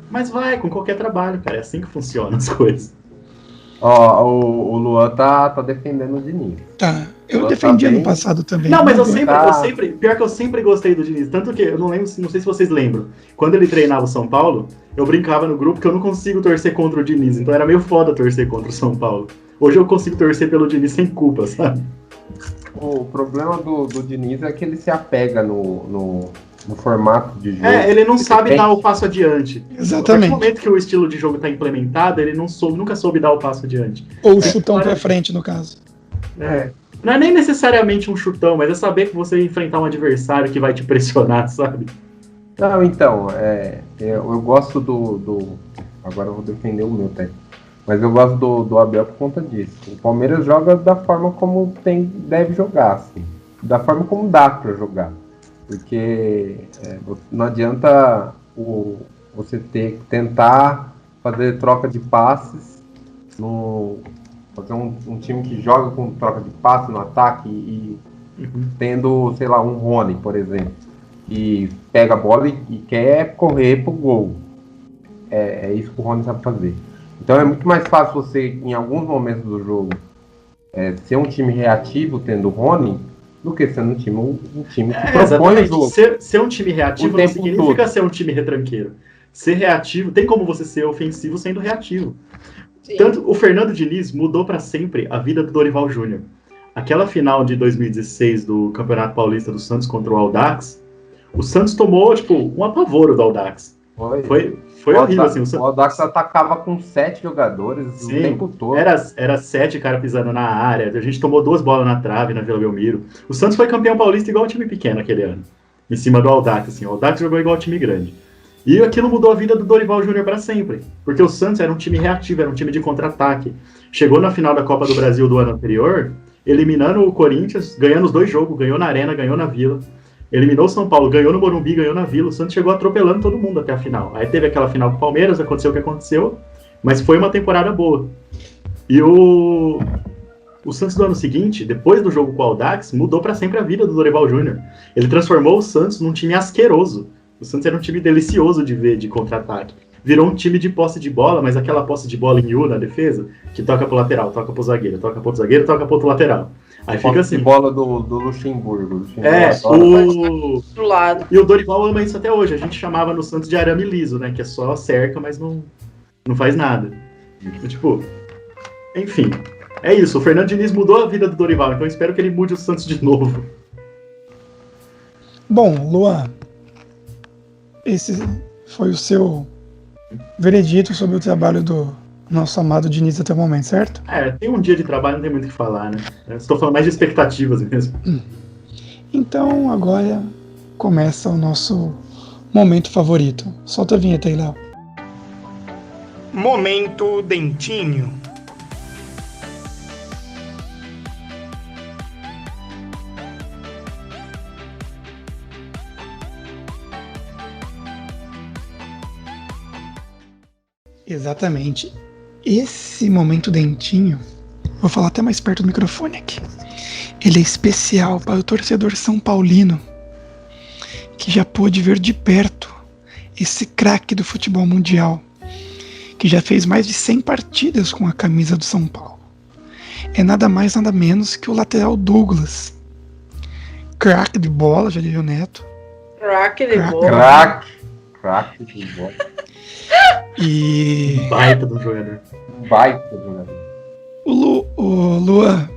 Speaker 5: Mas vai, com qualquer trabalho, cara. É assim que funcionam as coisas.
Speaker 3: Ó, o Luan tá defendendo o Diniz.
Speaker 2: Tá, eu defendi ano passado também.
Speaker 5: Não, mas eu sempre, pior que eu sempre gostei do Diniz. Tanto que, eu não sei se vocês lembram. Quando ele treinava o São Paulo, eu brincava no grupo que eu não consigo torcer contra o Diniz. Então era meio foda torcer contra o São Paulo. Hoje eu consigo torcer pelo Diniz sem culpa, sabe?
Speaker 3: O problema do Diniz é que ele se apega no formato de jogo.
Speaker 5: Ele não sabe dar o passo adiante.
Speaker 2: Exatamente.
Speaker 5: A partir do momento que o estilo de jogo está implementado, ele nunca soube dar o passo adiante.
Speaker 2: Ou o chutão pra frente, no caso.
Speaker 5: Não é nem necessariamente um chutão, mas é saber que você vai enfrentar um adversário que vai te pressionar, sabe?
Speaker 3: Não, então, eu gosto agora eu vou defender o meu técnico. Mas eu gosto do Abel por conta disso. O Palmeiras joga da forma como deve jogar, assim. Da forma como dá pra jogar. Porque não adianta você tentar fazer troca de passes, fazer um time que joga com troca de passes no ataque e tendo, sei lá, um Rony, por exemplo, que pega a bola e quer correr pro gol. É isso que o Rony sabe fazer. Então é muito mais fácil você, em alguns momentos do jogo, ser um time reativo tendo o Rony, do que sendo um time que propõe o jogo.
Speaker 5: Ser um time reativo não significa ser um time retranqueiro. Ser reativo, tem como você ser ofensivo sendo reativo. Sim. Tanto o Fernando Diniz mudou para sempre a vida do Dorival Júnior. Aquela final de 2016 do Campeonato Paulista do Santos contra o Audax, o Santos tomou, tipo, um apavoro do Audax. Foi horrível, assim.
Speaker 3: O Audax atacava com 7 jogadores o tempo todo.
Speaker 5: Era 7 caras pisando na área. A gente tomou 2 bolas na trave na Vila Belmiro. O Santos foi campeão paulista igual o time pequeno aquele ano. Em cima do Audax, assim. O Audax jogou igual o time grande. E aquilo mudou a vida do Dorival Júnior para sempre. Porque o Santos era um time reativo, era um time de contra-ataque. Chegou na final da Copa do Brasil do ano anterior, eliminando o Corinthians, ganhando os 2 jogos, ganhou na Arena, ganhou na Vila. Eliminou o São Paulo, ganhou no Morumbi, ganhou na Vila. O Santos chegou atropelando todo mundo até a final. Aí teve aquela final com o Palmeiras, aconteceu o que aconteceu, mas foi uma temporada boa. E o Santos do ano seguinte, depois do jogo com o Audax, mudou para sempre a vida do Dorival Júnior. Ele transformou o Santos num time asqueroso. O Santos era um time delicioso de ver, de contra-ataque. Virou um time de posse de bola, mas aquela posse de bola em U na defesa, que toca pro lateral, toca pro zagueiro, toca pro outro zagueiro, toca pro outro lateral. Aí fica assim.
Speaker 3: Bola do Luxemburgo.
Speaker 4: Do lado.
Speaker 5: E o Dorival ama isso até hoje. A gente chamava no Santos de arame liso, né? Que é só cerca, mas não faz nada. Tipo, enfim. É isso. O Fernando Diniz mudou a vida do Dorival, então eu espero que ele mude o Santos de novo.
Speaker 2: Bom, Luan, esse foi o seu veredito sobre o trabalho do nosso amado Diniz até o momento, certo?
Speaker 5: Tem um dia de trabalho, não tem muito o que falar, né? Eu estou falando mais de expectativas mesmo.
Speaker 2: Então, agora começa o nosso momento favorito. Solta a vinheta aí, Léo.
Speaker 6: Momento Dentinho.
Speaker 2: Exatamente. Esse momento dentinho, vou falar até mais perto do microfone aqui. Ele é especial para o torcedor são paulino, que já pôde ver de perto esse craque do futebol mundial, que já fez mais de 100 partidas com a camisa do São Paulo. É nada mais, nada menos que o lateral Douglas. Craque de bola, já diria o Neto.
Speaker 4: Craque de
Speaker 2: Craque.
Speaker 4: bola.
Speaker 3: Craque de bola.
Speaker 2: E
Speaker 5: Baita do jogador.
Speaker 3: Baita jogador.
Speaker 2: o Luan,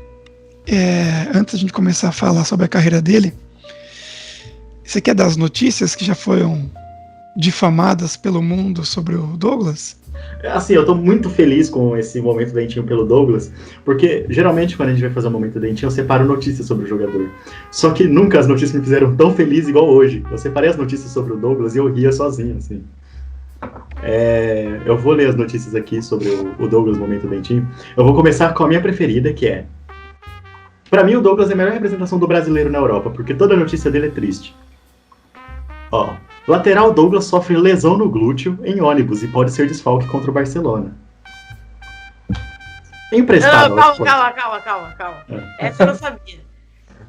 Speaker 2: antes de a gente começar a falar sobre a carreira dele, você quer dar as notícias que já foram difamadas pelo mundo sobre o Douglas?
Speaker 5: Assim, eu tô muito feliz com esse momento dentinho pelo Douglas, porque geralmente quando a gente vai fazer um momento dentinho, eu separo notícias sobre o jogador. Só que nunca as notícias me fizeram tão feliz igual hoje. Eu separei as notícias sobre o Douglas e eu ria sozinho, assim. Eu vou ler as notícias aqui sobre o Douglas momento dentinho. Eu vou começar com a minha preferida, que é... Pra mim, o Douglas é a melhor representação do brasileiro na Europa, porque toda a notícia dele é triste. Ó, lateral Douglas sofre lesão no glúteo em ônibus e pode ser desfalque contra o Barcelona. Emprestado ao Sport.
Speaker 4: Calma. Essa eu não sabia.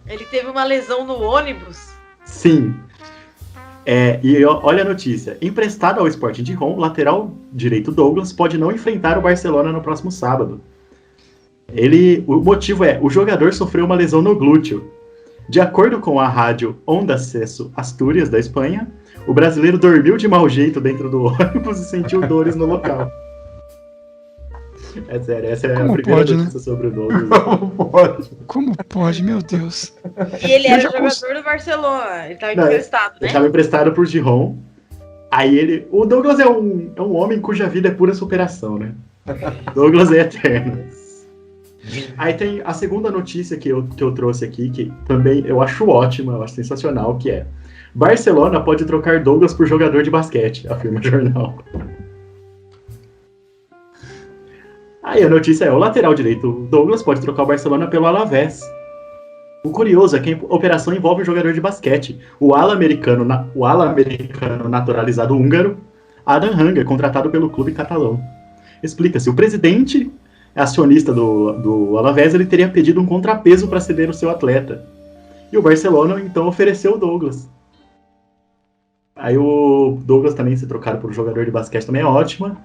Speaker 4: Ele teve uma lesão no ônibus.
Speaker 5: Sim. Olha a notícia. Emprestado ao Sporting de Gijón, lateral direito Douglas pode não enfrentar o Barcelona no próximo sábado. O motivo o jogador sofreu uma lesão no glúteo. De acordo com a rádio Onda Acesso Astúrias, da Espanha, o brasileiro dormiu de mau jeito dentro do ônibus e sentiu dores no local. É sério, essa é
Speaker 2: Como
Speaker 5: a primeira
Speaker 2: pode,
Speaker 5: notícia sobre o Douglas.
Speaker 2: Como pode, meu Deus?
Speaker 4: E ele era
Speaker 2: já
Speaker 4: jogador do Barcelona. Ele estava
Speaker 5: Não,
Speaker 4: emprestado, né?
Speaker 5: Ele estava emprestado por Gijón. Aí o Douglas é um homem cuja vida é pura superação, né? Douglas é eterno. Aí tem a segunda notícia que eu trouxe aqui, que também eu acho ótima, eu acho sensacional, que é: Barcelona pode trocar Douglas por jogador de basquete, afirma o jornal. Aí a notícia o lateral direito Douglas pode trocar o Barcelona pelo Alavés. O curioso é que a operação envolve um jogador de basquete, o ala americano naturalizado húngaro, Adam Hanger, contratado pelo clube catalão. Explica-se, o presidente acionista do Alavés, ele teria pedido um contrapeso para ceder o seu atleta. E o Barcelona, então, ofereceu o Douglas. Aí o Douglas também ser trocado por um jogador de basquete também é ótima.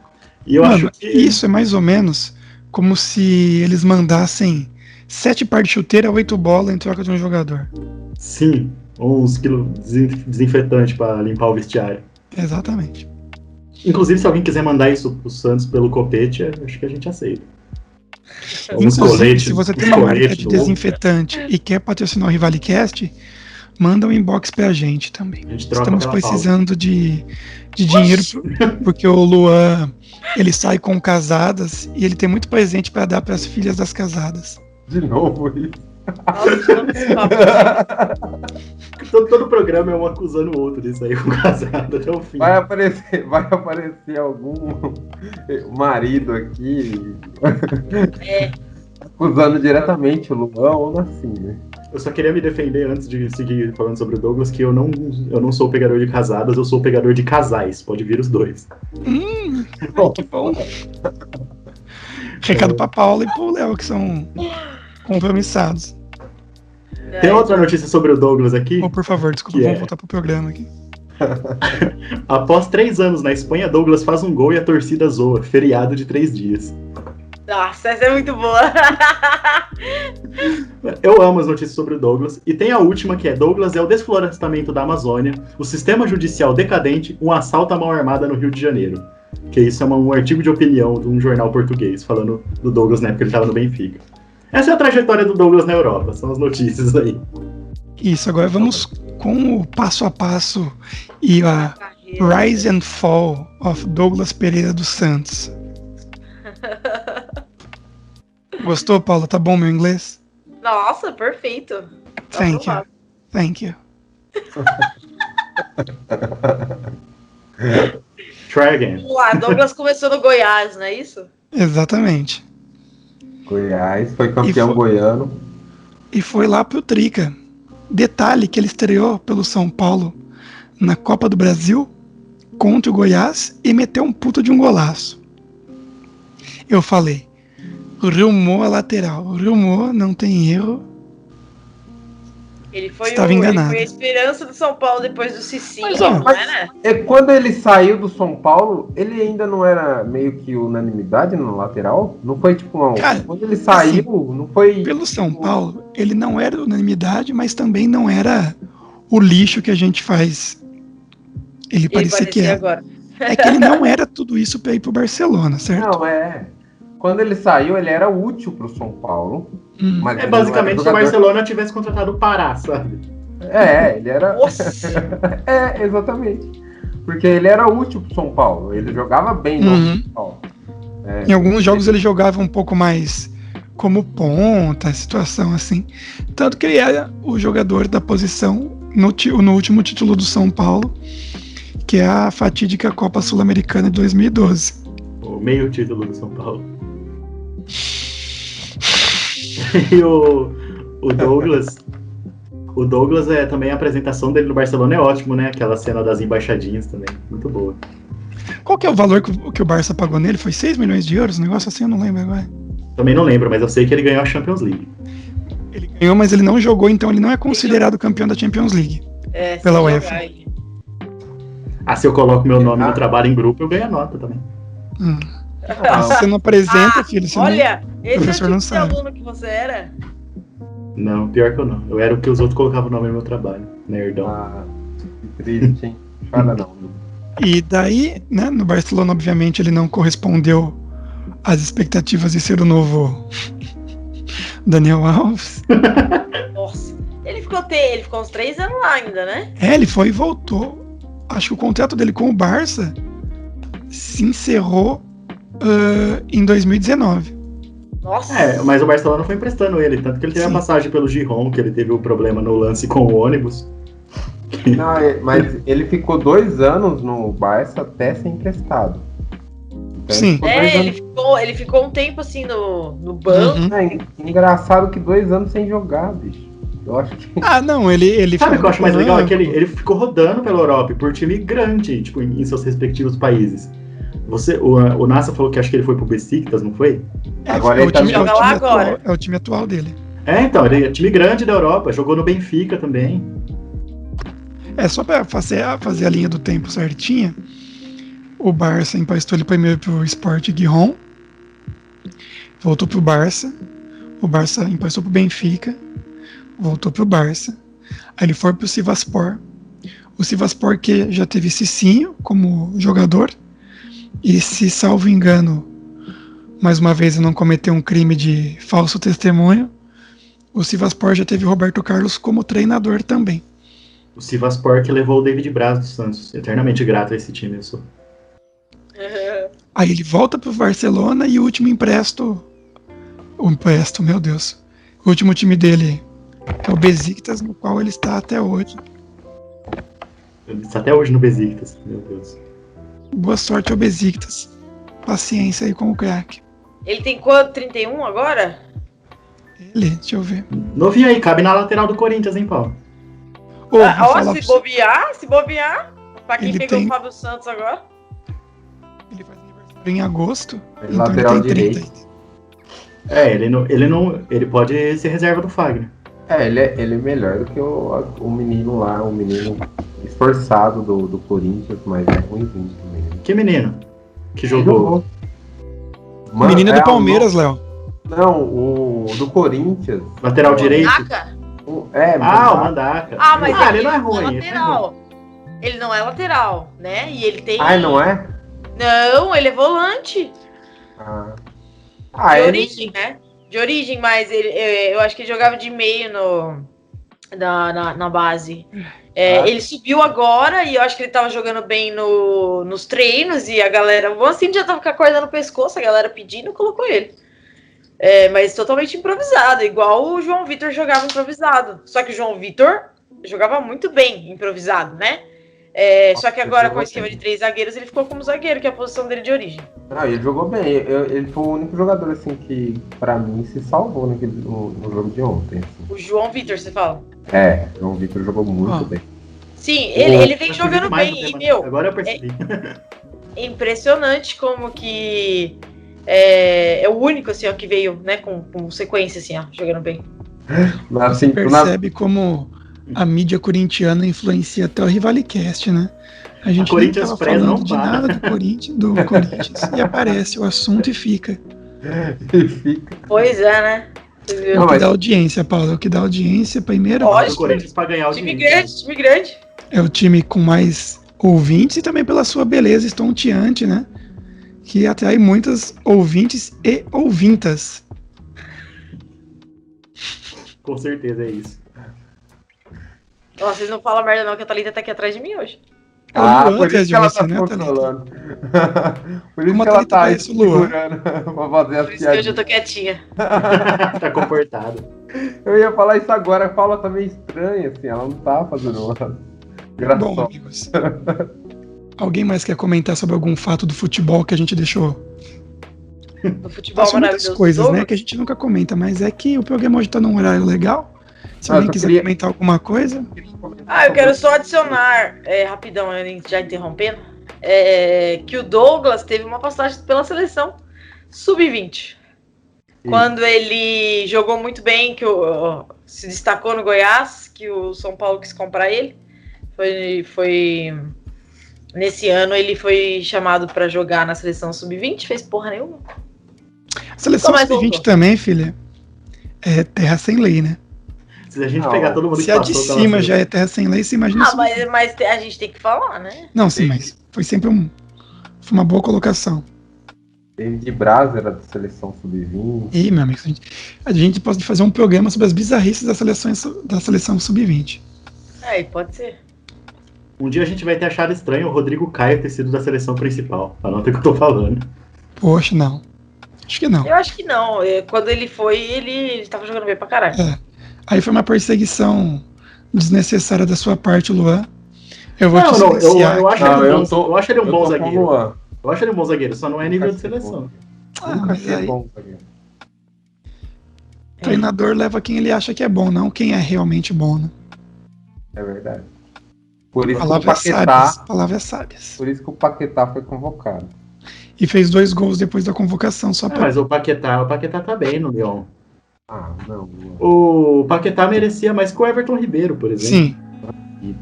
Speaker 5: E eu acho que...
Speaker 2: Isso é mais ou menos como se eles mandassem 7 par de chuteira, 8 bolas em troca de um jogador.
Speaker 5: Sim, uns quilos desinfetante para limpar o vestiário.
Speaker 2: Exatamente.
Speaker 5: Inclusive, se alguém quiser mandar isso pro Santos pelo Copete, acho que a gente aceita.
Speaker 2: Inclusive, se você tem uma marca de desinfetante e quer patrocinar o Rivalicast, manda um inbox pra gente também. Estamos precisando de dinheiro, porque o Luan, ele sai com casadas e ele tem muito presente para dar para as filhas das casadas.
Speaker 3: De novo isso.
Speaker 5: Todo programa é um acusando o outro disso aí, com casado até o fim.
Speaker 3: Vai aparecer algum marido aqui acusando diretamente o Luan ou assim, né?
Speaker 5: Eu só queria me defender antes de seguir falando sobre o Douglas, que eu não sou pegador de casadas, eu sou pegador de casais. Pode vir os dois.
Speaker 2: Que bom. Recado pra Paula e pro Léo, que são compromissados.
Speaker 5: Tem outra notícia sobre o Douglas aqui?
Speaker 2: Por favor, desculpa, vamos voltar pro programa aqui.
Speaker 5: Após 3 anos na Espanha, Douglas faz um gol e a torcida zoa. Feriado de 3 dias.
Speaker 4: Nossa, essa é muito boa.
Speaker 5: Eu amo as notícias sobre o Douglas. E tem a última, que é: Douglas é o desflorestamento da Amazônia, o sistema judicial decadente, um assalto à mão armada no Rio de Janeiro. Que isso é um artigo de opinião de um jornal português, falando do Douglas na época que ele estava no Benfica. Essa é a trajetória do Douglas na Europa, são as notícias aí.
Speaker 2: Isso, agora vamos com o passo a passo e a Rise and Fall of Douglas Pereira dos Santos. Gostou, Paula? Tá bom meu inglês?
Speaker 4: Nossa, perfeito.
Speaker 2: Thank you. Thank you.
Speaker 5: Try again.
Speaker 4: Ué, Douglas começou no Goiás, não é isso?
Speaker 2: Exatamente.
Speaker 3: Goiás, foi campeão goiano.
Speaker 2: E foi lá pro Trica. Detalhe que ele estreou pelo São Paulo na Copa do Brasil contra o Goiás e meteu um puta de um golaço. Eu falei, o Ryumo é lateral. O Ryumo não tem erro.
Speaker 4: Ele foi,
Speaker 2: Estava
Speaker 4: ele
Speaker 2: enganado.
Speaker 4: foi a esperança do São Paulo depois do Cicinho,
Speaker 2: Mas, ó,
Speaker 4: não é, né?
Speaker 3: Quando ele saiu do São Paulo, ele ainda não era meio que unanimidade no lateral? Não foi tipo, não.
Speaker 2: Cara,
Speaker 3: Quando ele saiu,
Speaker 2: assim,
Speaker 3: não foi.
Speaker 2: Pelo São Paulo, ele não era unanimidade, mas também não era o lixo que a gente faz ele parecer que é.
Speaker 4: Agora.
Speaker 2: É que ele não era tudo isso para ir pro Barcelona, certo?
Speaker 3: Não, Quando ele saiu, ele era útil pro São Paulo. Mas
Speaker 5: É
Speaker 3: ele
Speaker 5: basicamente
Speaker 3: não
Speaker 5: se o
Speaker 3: era jogador...
Speaker 5: Barcelona tivesse contratado o Pará, sabe?
Speaker 3: Ele era.
Speaker 4: Nossa!
Speaker 3: Exatamente. Porque ele era útil pro São Paulo. Ele jogava bem no São Paulo.
Speaker 2: Em alguns jogos ele jogava um pouco mais como ponta, situação assim. Tanto que ele era o jogador da posição no último título do São Paulo, que é a fatídica Copa Sul-Americana de 2012.
Speaker 5: O meio título do São Paulo. E o Douglas. O Douglas também a apresentação dele no Barcelona é ótimo, né? Aquela cena das embaixadinhas também. Muito boa.
Speaker 2: Qual que é o valor que o Barça pagou nele? Foi 6 milhões de euros? Um negócio assim, eu não lembro agora.
Speaker 5: Também não lembro, mas eu sei que ele ganhou a Champions League.
Speaker 2: Ele ganhou, mas ele não jogou, então ele não é considerado campeão da Champions League. Pela UEFA.
Speaker 5: Se eu coloco meu nome no trabalho em grupo, eu ganho a nota também.
Speaker 2: Você não apresenta, filho. Você
Speaker 4: Olha, esse
Speaker 2: professor
Speaker 4: é o
Speaker 2: não
Speaker 4: tipo de
Speaker 2: sabe.
Speaker 4: aluno que você era?
Speaker 5: Não, pior que eu não. Eu era o que os outros colocavam o nome no meu trabalho. Nerdão.
Speaker 3: Que triste, hein? Fala não.
Speaker 2: E daí, né, no Barcelona, obviamente, ele não correspondeu às expectativas de ser o novo Daniel Alves.
Speaker 4: Nossa. Ele ficou uns 3 anos lá ainda, né?
Speaker 2: Ele foi e voltou. Acho que o contrato dele com o Barça se encerrou em 2019.
Speaker 4: Nossa.
Speaker 5: Mas o Barcelona foi emprestando ele, tanto que ele teve a passagem pelo Giron, que ele teve o problema no lance com o ônibus.
Speaker 3: Não, mas ele ficou 2 anos no Barça até ser emprestado. Então,
Speaker 2: Sim.
Speaker 4: Ele ficou um tempo assim no banco.
Speaker 3: Engraçado que 2 anos sem jogar, bicho. Eu acho que...
Speaker 2: Não, ele
Speaker 5: Sabe o que eu acho mais legal? É que ele ficou rodando pela Europa por time grande, tipo, em seus respectivos países. O Nassa falou que acho que ele foi pro Besiktas, não foi?
Speaker 3: Agora ele
Speaker 4: joga lá agora.
Speaker 2: É o time atual dele.
Speaker 5: Então, ele é time grande da Europa, jogou no Benfica também.
Speaker 2: Só pra fazer a linha do tempo certinha, o Barça emprestou ele primeiro pro Sport Giron, voltou pro Barça, o Barça emprestou pro Benfica, voltou pro Barça, aí ele foi pro Sivasspor, o Sivasspor que já teve Cicinho como jogador, e se salvo engano, mais uma vez eu não cometeu um crime de falso testemunho, o Sivasspor já teve Roberto Carlos como treinador também.
Speaker 5: O Sivasspor que levou o David Braz dos Santos. Eternamente grato a esse time, eu sou.
Speaker 2: Aí ele volta pro Barcelona e o último empresto, meu Deus. O último time dele é o Besiktas, no qual ele está até hoje.
Speaker 5: Ele está até hoje no Besiktas, meu Deus.
Speaker 2: Boa sorte ao Besiktas. Paciência aí com o craque.
Speaker 4: Ele tem quanto? 31 agora?
Speaker 2: Deixa eu ver.
Speaker 5: Novinho aí, cabe na lateral do Corinthians, hein, Paulo?
Speaker 4: Se bobear, pra quem
Speaker 2: Ele
Speaker 4: pegou o Fábio Santos agora.
Speaker 2: Ele faz aniversário em agosto.
Speaker 3: Então lateral
Speaker 2: ele tem 30
Speaker 3: direito.
Speaker 5: Ele pode ser reserva do Fagner.
Speaker 3: Ele é melhor do que o menino lá, o menino esforçado do Corinthians, mas é ruimzinho também.
Speaker 5: Que menino? Que jogou?
Speaker 2: O menino do Palmeiras, Léo.
Speaker 3: Não, o do Corinthians.
Speaker 5: Lateral direito?
Speaker 3: O
Speaker 5: Mandaka.
Speaker 4: Mas
Speaker 5: ele não é ruim.
Speaker 4: Lateral. Ele não é lateral, né? E ele tem...
Speaker 3: não é?
Speaker 4: Não, ele é volante. De origem, né? De origem, mas eu acho que ele jogava de meio na base. Ele subiu agora e eu acho que ele tava jogando bem nos treinos e a galera... O assim já tava com a corda no pescoço, a galera pedindo, colocou ele. Mas totalmente improvisado, igual o João Vitor jogava improvisado. Só que o João Vitor jogava muito bem improvisado, né? Só que agora com o esquema de 3 zagueiros, ele ficou como zagueiro, que é a posição dele de origem.
Speaker 3: Ele jogou bem. Ele foi o único jogador assim que, pra mim, se salvou no jogo de ontem. Assim.
Speaker 4: O João Vitor, você fala?
Speaker 3: O João Vitor jogou muito bem.
Speaker 4: Sim, ele vem jogando bem.
Speaker 5: Agora eu percebi.
Speaker 4: É impressionante como que é o único, assim, ó, que veio, né, com sequência, assim, ó, jogando bem.
Speaker 2: Você percebe como a mídia corintiana influencia até o Rivalicast, né? A gente nem
Speaker 5: Corinthians
Speaker 2: tava
Speaker 5: Press não
Speaker 2: falando de
Speaker 5: para.
Speaker 2: nada do Corinthians e aparece o assunto e fica.
Speaker 4: Pois é, né? Você
Speaker 2: É
Speaker 4: viu?
Speaker 2: o que dá audiência, Paulo. É o que dá audiência primeiro.
Speaker 5: Do
Speaker 4: Lógico.
Speaker 5: Corinthians pra ganhar o
Speaker 4: Time
Speaker 5: dinheiro.
Speaker 4: grande, time grande.
Speaker 2: É o time com mais ouvintes e também pela sua beleza estonteante, né? Que atrai muitos ouvintes e ouvintas.
Speaker 5: Com certeza é isso.
Speaker 4: Ó, vocês não falam merda não, que a Thalita tá aqui atrás de mim hoje.
Speaker 2: É o Luan
Speaker 3: por
Speaker 2: atrás
Speaker 3: isso
Speaker 2: de
Speaker 3: que ela
Speaker 2: você,
Speaker 3: tá
Speaker 2: né,
Speaker 3: se
Speaker 2: Thalita?
Speaker 3: controlando. Por isso
Speaker 2: Como a
Speaker 3: que ela
Speaker 2: Thalita
Speaker 3: tá
Speaker 2: parece o Luan.
Speaker 3: segurando pra fazer as
Speaker 4: Por isso que hoje eu
Speaker 3: piadinhas.
Speaker 4: tô quietinha.
Speaker 5: Tá comportado.
Speaker 3: Eu ia falar isso agora, a Paula tá meio estranha, assim, ela não tá fazendo nada.
Speaker 2: Bom,
Speaker 3: Engraçado.
Speaker 2: amigos. Alguém mais quer comentar sobre algum fato do futebol que a gente deixou?
Speaker 4: No futebol
Speaker 2: Passam muitas
Speaker 4: maravilhoso.
Speaker 2: coisas,
Speaker 4: Douglas.
Speaker 2: né, que a gente nunca comenta, mas é que o programa hoje tá num horário legal. Se
Speaker 3: Ah,
Speaker 2: alguém
Speaker 3: eu
Speaker 2: quiser
Speaker 3: queria-
Speaker 2: comentar alguma coisa,
Speaker 4: Eu quero só adicionar, rapidão, já interrompendo, que o Douglas teve uma passagem pela seleção sub-20. Quando ele jogou muito bem, se destacou no Goiás, que o São Paulo quis comprar ele. Foi nesse ano ele foi chamado para jogar na seleção sub-20, fez porra nenhuma.
Speaker 2: a seleção
Speaker 4: Mas
Speaker 2: sub-20
Speaker 4: voltou.
Speaker 2: também, filha, é terra sem lei, né?
Speaker 5: Se a gente
Speaker 3: Não,
Speaker 5: pegar todo mundo
Speaker 2: Se
Speaker 5: que
Speaker 2: a de
Speaker 5: passou pela
Speaker 2: cima
Speaker 5: seleção-
Speaker 2: já é terra sem lei, você imagina
Speaker 4: Ah,
Speaker 2: sub-20.
Speaker 4: mas a gente tem que falar, né?
Speaker 2: Não, sim, mas foi sempre foi uma boa colocação.
Speaker 3: David Braz era da seleção sub-20.
Speaker 2: E, meu amigo, a gente pode fazer um programa sobre as bizarrices da seleção sub-20.
Speaker 4: Aí, pode ser.
Speaker 5: Um dia a gente vai ter achado estranho o Rodrigo Caio ter sido da seleção principal. Pra não ter o que eu tô falando.
Speaker 2: Poxa, não. Acho que não.
Speaker 4: Eu acho que não. Quando ele foi, ele tava jogando bem pra caralho.
Speaker 2: É. Aí foi uma perseguição desnecessária da sua parte, Luan. Eu vou te silenciar.
Speaker 5: eu acho
Speaker 3: Não,
Speaker 5: ele um
Speaker 3: eu
Speaker 5: bom,
Speaker 3: tô-
Speaker 5: eu acho ele um
Speaker 3: Eu
Speaker 5: bom
Speaker 3: tô com o
Speaker 5: zagueiro.
Speaker 3: Luan.
Speaker 5: Eu acho ele um bom zagueiro, só não é nível de
Speaker 3: Nunca
Speaker 5: seleção.
Speaker 2: Ah,
Speaker 3: Nunca
Speaker 2: mas
Speaker 3: foi
Speaker 2: aí,
Speaker 3: bom, zagueiro.
Speaker 2: o treinador leva quem ele acha que é bom, não quem é realmente bom, né?
Speaker 3: É verdade. Por isso, que o
Speaker 2: Palavras
Speaker 3: Paquetá,
Speaker 2: sábias. Palavras sábias.
Speaker 3: por isso que o Paquetá foi convocado.
Speaker 2: E fez 2 gols depois da convocação, só pra...
Speaker 5: Mas o Paquetá tá bem no Lyon.
Speaker 3: Ah, não. Luan.
Speaker 5: O Paquetá merecia mais que o Everton Ribeiro, por exemplo.
Speaker 2: Sim.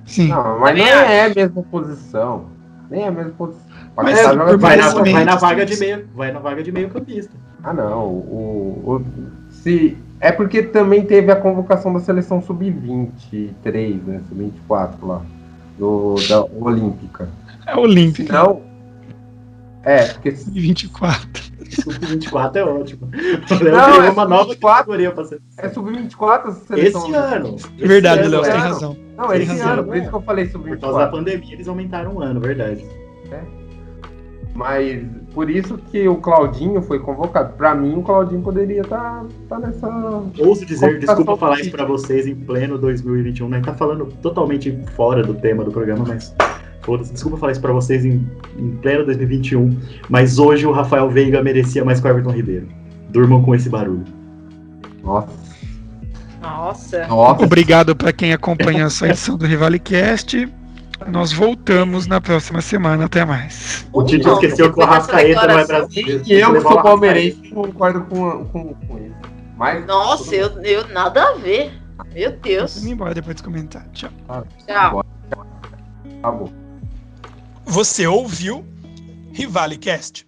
Speaker 2: Sim.
Speaker 3: Não, mas
Speaker 4: Também
Speaker 3: não é a mesma posição. Nem é a mesma posição. O
Speaker 2: Mas
Speaker 3: Paquetá
Speaker 2: é,
Speaker 3: joga
Speaker 2: por
Speaker 5: Vai
Speaker 3: bem.
Speaker 5: na,
Speaker 2: Exatamente.
Speaker 5: vai na vaga de meio, vai na vaga de meio campista.
Speaker 3: Ah, não. Se, é porque também teve a convocação da seleção sub-23, né? Sub-24 lá. Da Olímpica.
Speaker 2: É Olímpica.
Speaker 3: Não. É, porque.
Speaker 2: 24.
Speaker 5: Sub-24 é ótimo. O Léo
Speaker 3: Não,
Speaker 5: criou
Speaker 3: é
Speaker 5: uma nova
Speaker 3: sub-24.
Speaker 5: categoria pra ser.
Speaker 3: É sub-24 essa seleção.
Speaker 5: Esse ano.
Speaker 2: É verdade,
Speaker 5: Esse
Speaker 2: Léo,
Speaker 5: ano,
Speaker 2: você tem
Speaker 3: é.
Speaker 2: razão.
Speaker 3: Não,
Speaker 2: Tem
Speaker 3: esse
Speaker 2: razão.
Speaker 3: ano, por isso que eu falei
Speaker 5: Por causa da
Speaker 3: sub-24.
Speaker 5: pandemia, eles aumentaram um ano, verdade.
Speaker 3: Mas por isso que o Claudinho foi convocado. Pra mim, o Claudinho poderia estar nessa.
Speaker 5: Ouso dizer,
Speaker 3: Convocação
Speaker 5: desculpa falar
Speaker 3: do
Speaker 5: isso pra vocês em pleno 2021, né? Tá falando totalmente fora do tema do programa, mas foda-se, desculpa falar isso pra vocês em pleno 2021, mas hoje o Rafael Veiga merecia mais que o Everton Ribeiro. Durmam com esse barulho.
Speaker 3: Nossa.
Speaker 4: Nossa.
Speaker 3: Nossa.
Speaker 2: Obrigado para quem acompanha essa edição do Rivalicast. Nós voltamos na próxima semana. Até mais.
Speaker 5: O Tito
Speaker 4: Não,
Speaker 5: esqueceu que o
Speaker 4: depois dessa
Speaker 5: Arrascaeta não é
Speaker 4: declaração-
Speaker 5: brasileiro.
Speaker 3: E eu, que
Speaker 5: Levou
Speaker 3: sou
Speaker 5: o
Speaker 3: palmeirense, concordo com isso. Mas.
Speaker 4: Nossa, eu nada a ver. Meu Deus.
Speaker 2: Vamos embora depois dos comentários. Tchau.
Speaker 4: Tchau.
Speaker 3: Acabou.
Speaker 2: Você ouviu Rivalicast?